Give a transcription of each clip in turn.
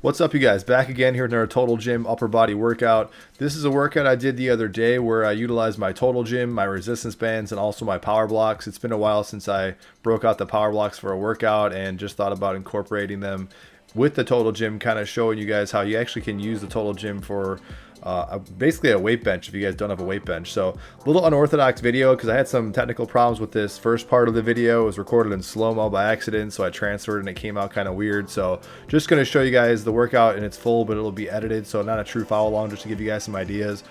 What's up, you guys? Back again here in our Total Gym upper body workout. This is a workout I did the other day where I utilized my Total Gym, my resistance bands, and also my power blocks. It's been a while since I broke out the power blocks for a workout and just thought about incorporating them with the Total Gym, kind of showing you guys how you actually can use the Total Gym for basically a weight bench if you guys don't have a weight bench. So a little unorthodox video because I had some technical problems with this first part of the video. It was recorded in slow-mo by accident, so I transferred and it came out kind of weird. So just going to show you guys the workout in its full, but it'll be edited, so not a true follow along, just to give you guys some ideas.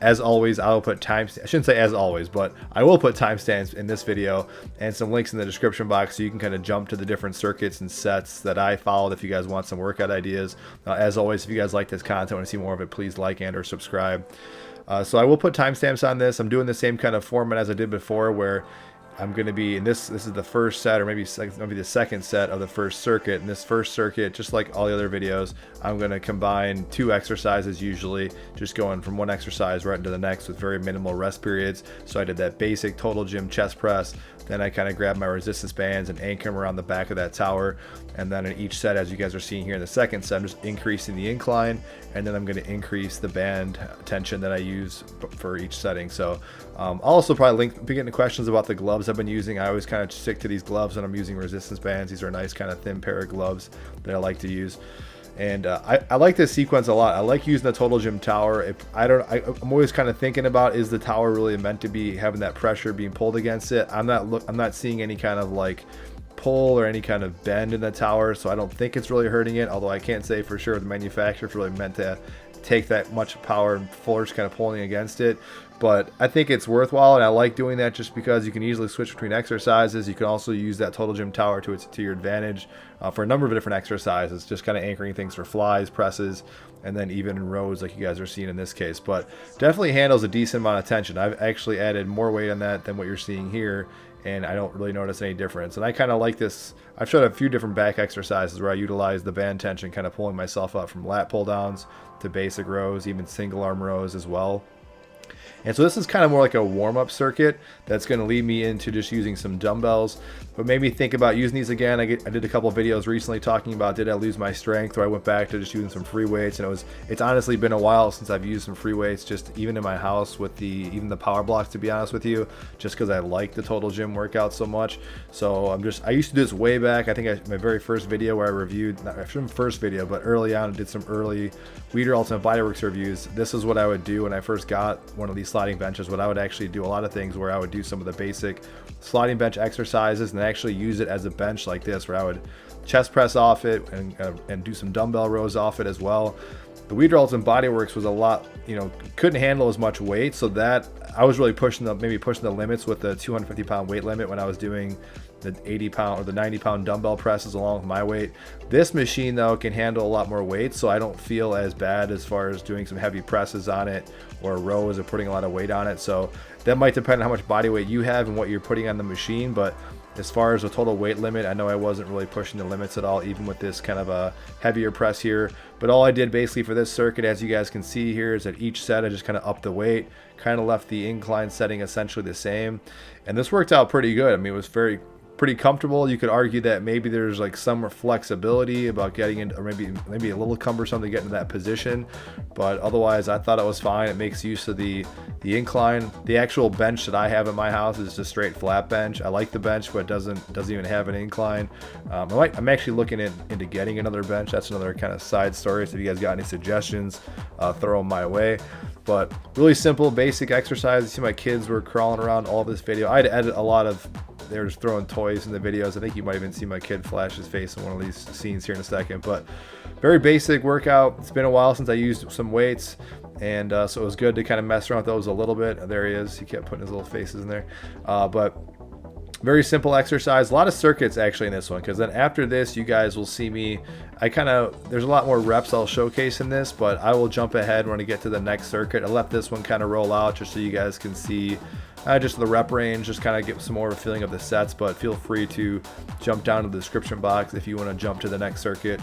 As always, I will put I shouldn't say as always, but I will put timestamps in this video and some links in the description box so you can kind of jump to the different circuits and sets that I followed if you guys want some workout ideas. As always, if you guys like this content, want to see more of it, please like and or subscribe. So I will put timestamps on this. I'm doing the same kind of format as I did before, where I'm going to be in this is the first set, or maybe the second set of the first circuit. In this first circuit, just like all the other videos, I'm going to combine two exercises, usually just going from one exercise right into the next with very minimal rest periods. So I did that basic Total Gym chest press, then I kind of grabbed my resistance bands and anchor them around the back of that tower, and then in each set, as you guys are seeing here in the second set, I'm just increasing the incline, and then I'm going to increase the band tension that I use for each setting. So I'll also probably be getting questions about the gloves I've been using. I always kind of stick to these gloves when I'm using resistance bands. These are a nice kind of thin pair of gloves that I like to use. And I like this sequence a lot. I like using the Total Gym tower. I'm always kind of thinking about, is the tower really meant to be having that pressure being pulled against it? I'm not seeing any kind of like pull or any kind of bend in the tower, so I don't think it's really hurting it. Although I can't say for sure the manufacturer really meant to take that much power and force kind of pulling against it. But I think it's worthwhile, and I like doing that just because you can easily switch between exercises. You can also use that Total Gym tower to your advantage for a number of different exercises, just kind of anchoring things for flies, presses, and then even in rows like you guys are seeing in this case. But definitely handles a decent amount of tension. I've actually added more weight on that than what you're seeing here, and I don't really notice any difference. And I kind of like this. I've showed a few different back exercises where I utilize the band tension, kind of pulling myself up from lat pull downs to basic rows, even single arm rows as well. And so this is kind of more like a warm-up circuit that's going to lead me into just using some dumbbells, but made me think about using these again. I did a couple of videos recently talking about, did I lose my strength, or I went back to just using some free weights, and it's honestly been a while since I've used some free weights, just even in my house with even the power blocks, to be honest with you, just because I like the Total Gym workout so much. So I used to do this way back. I think my very first video where I reviewed, not my first video, but early on, I did some early Weider Ultimate Bodyworks reviews. This is what I would do when I first got one of these sliding benches. What I would actually do, a lot of things where I would do some of the basic sliding bench exercises and actually use it as a bench like this, where I would chest press off it and do some dumbbell rows off it as well. The Weider Ultimate Bodyworks was a lot, couldn't handle as much weight, so that I was really pushing the limits with the 250 pound weight limit when I was doing the 80 pound or the 90 pound dumbbell presses along with my weight. This machine though can handle a lot more weight, so I don't feel as bad as far as doing some heavy presses on it or rows or putting a lot of weight on it. So that might depend on how much body weight you have and what you're putting on the machine, but as far as the total weight limit, I know I wasn't really pushing the limits at all, even with this kind of a heavier press here. But all I did basically for this circuit, as you guys can see here, is at each set I just kind of upped the weight, kind of left the incline setting essentially the same, and this worked out pretty good. I mean, it was pretty comfortable. You could argue that maybe there's like some flexibility about getting into, or maybe a little cumbersome to get into that position, but otherwise I thought it was fine. It makes use of the incline. The actual bench that I have in my house is just straight flat bench. I like the bench, but it doesn't even have an incline. I'm actually looking into getting another bench. That's another kind of side story, so if you guys got any suggestions, throw them my way. But really simple, basic exercise. You see my kids were crawling around all this video. I had to edit a lot of, they were just throwing toys in the videos. I think you might even see my kid flash his face in one of these scenes here in a second. But very basic workout. It's been a while since I used some weights, and so it was good to kind of mess around with those a little bit. There he is. He kept putting his little faces in there. But very simple exercise. A lot of circuits actually in this one, because then after this you guys will see me, there's a lot more reps I'll showcase in this, but I will jump ahead when I get to the next circuit. I let this one kind of roll out just so you guys can see just the rep range, just kind of get some more of a feeling of the sets, but feel free to jump down to the description box if you want to jump to the next circuit.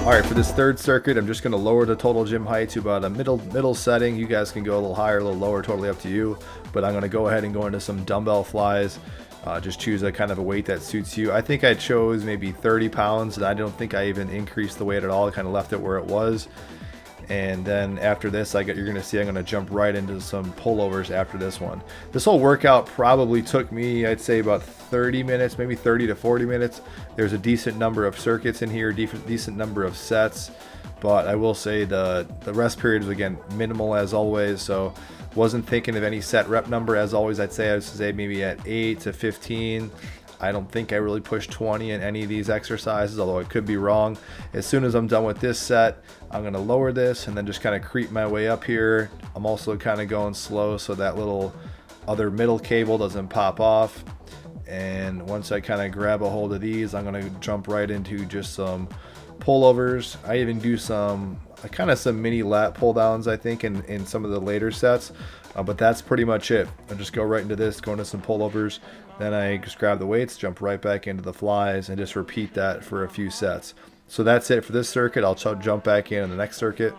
All right, for this third circuit, I'm just going to lower the total gym height to about a middle setting. You guys can go a little higher, a little lower, totally up to you. But I'm going to go ahead and go into some dumbbell flies. Just choose a kind of a weight that suits you. I think I chose maybe 30 pounds, and I don't think I even increased the weight at all. I kind of left it where it was. And then after this, you're going to see I'm going to jump right into some pullovers after this one. This whole workout probably took me, I'd say, about 30 minutes, maybe 30 to 40 minutes. There's a decent number of circuits in here, decent number of sets. But I will say the rest period was, again, minimal as always. So wasn't thinking of any set rep number as always. I'd say maybe at 8 to 15. I don't think I really pushed 20 in any of these exercises, although I could be wrong. As soon as I'm done with this set, I'm going to lower this and then just kind of creep my way up here. I'm also kind of going slow so that little other middle cable doesn't pop off. And once I kind of grab a hold of these, I'm going to jump right into just some pullovers. I even do some mini lat pull downs, I think, in some of the later sets. But that's pretty much it. I'll just go right into this, go into some pullovers. Then I just grab the weights, jump right back into the flies, and just repeat that for a few sets. So that's it for this circuit. I'll jump back in on the next circuit.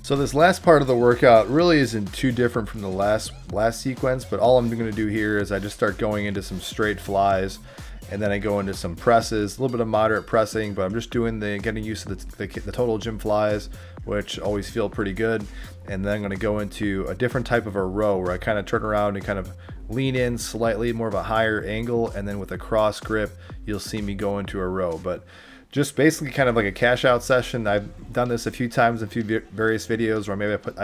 So this last part of the workout really isn't too different from the last sequence, but all I'm going to do here is I just start going into some straight flies, and then I go into some presses, a little bit of moderate pressing, but I'm just doing getting used to the total gym flies, which always feel pretty good. And then I'm going to go into a different type of a row where I kind of turn around and kind of lean in slightly, more of a higher angle, and then with a cross grip, you'll see me go into a row. But just basically kind of like a cash out session. I've done this a few times in a few various videos where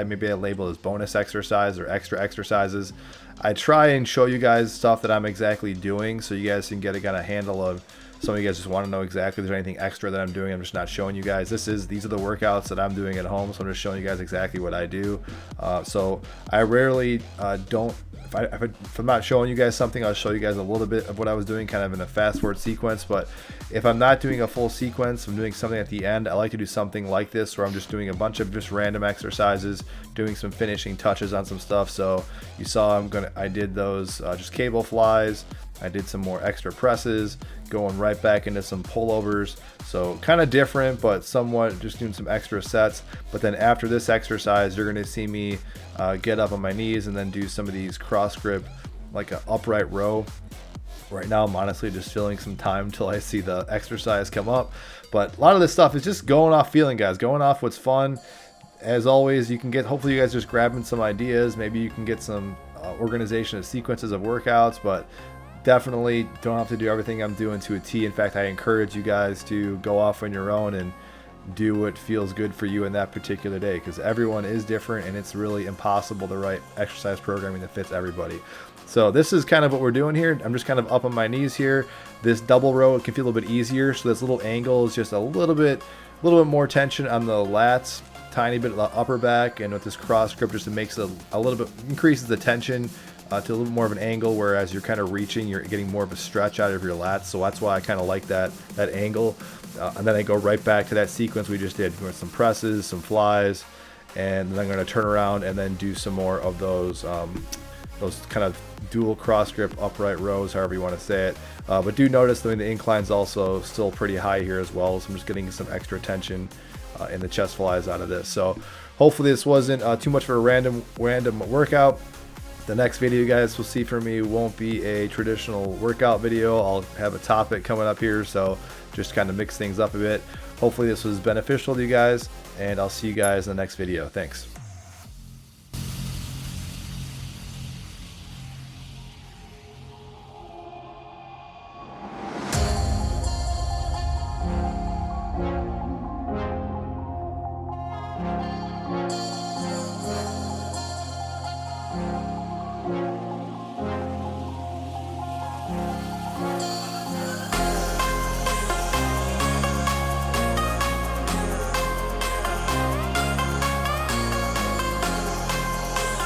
maybe I label as bonus exercise or extra exercises. I try and show you guys stuff that I'm exactly doing so you guys can get a kind of handle of. Some of you guys just want to know exactly if there's anything extra that I'm doing. I'm just not showing you guys. These are the workouts that I'm doing at home, so I'm just showing you guys exactly what I do. So I rarely don't. If I'm not showing you guys something, I'll show you guys a little bit of what I was doing kind of in a fast forward sequence. But if I'm not doing a full sequence, I'm doing something at the end, I like to do something like this where I'm just doing a bunch of just random exercises, doing some finishing touches on some stuff. So you saw I did those just cable flies, I did some more extra presses, going right back into some pullovers. So kind of different, but somewhat just doing some extra sets. But then after this exercise, you're going to see me get up on my knees and then do some of these cross grip, like an upright row. Right now, I'm honestly just filling some time till I see the exercise come up. But a lot of this stuff is just going off feeling, guys, going off what's fun. As always, you can get, hopefully you guys just grabbing some ideas. Maybe you can get some organization of sequences of workouts, but definitely don't have to do everything I'm doing to a T. In fact, I encourage you guys to go off on your own and do what feels good for you in that particular day, because everyone is different and it's really impossible to write exercise programming that fits everybody. So this is kind of what we're doing here. I'm just kind of up on my knees here. This double row, it can feel a little bit easier. So this little angle is just a little bit more tension on the lats, tiny bit of the upper back, and with this cross grip, just it makes it a little bit, increases the tension to a little bit more of an angle, whereas you're kind of reaching, you're getting more of a stretch out of your lats. So that's why I kind of like that angle. And then I go right back to that sequence we just did with some presses, some flies, and then I'm going to turn around and then do some more of those kind of dual cross grip upright rows, however you want to say it. But do notice that the incline's also still pretty high here as well, so I'm just getting some extra tension in the chest flies out of this. So hopefully this wasn't too much of a random workout. The next video you guys will see from me won't be a traditional workout video. I'll have a topic coming up here, so just kind of mix things up a bit. Hopefully this was beneficial to you guys, and I'll see you guys in the next video. Thanks.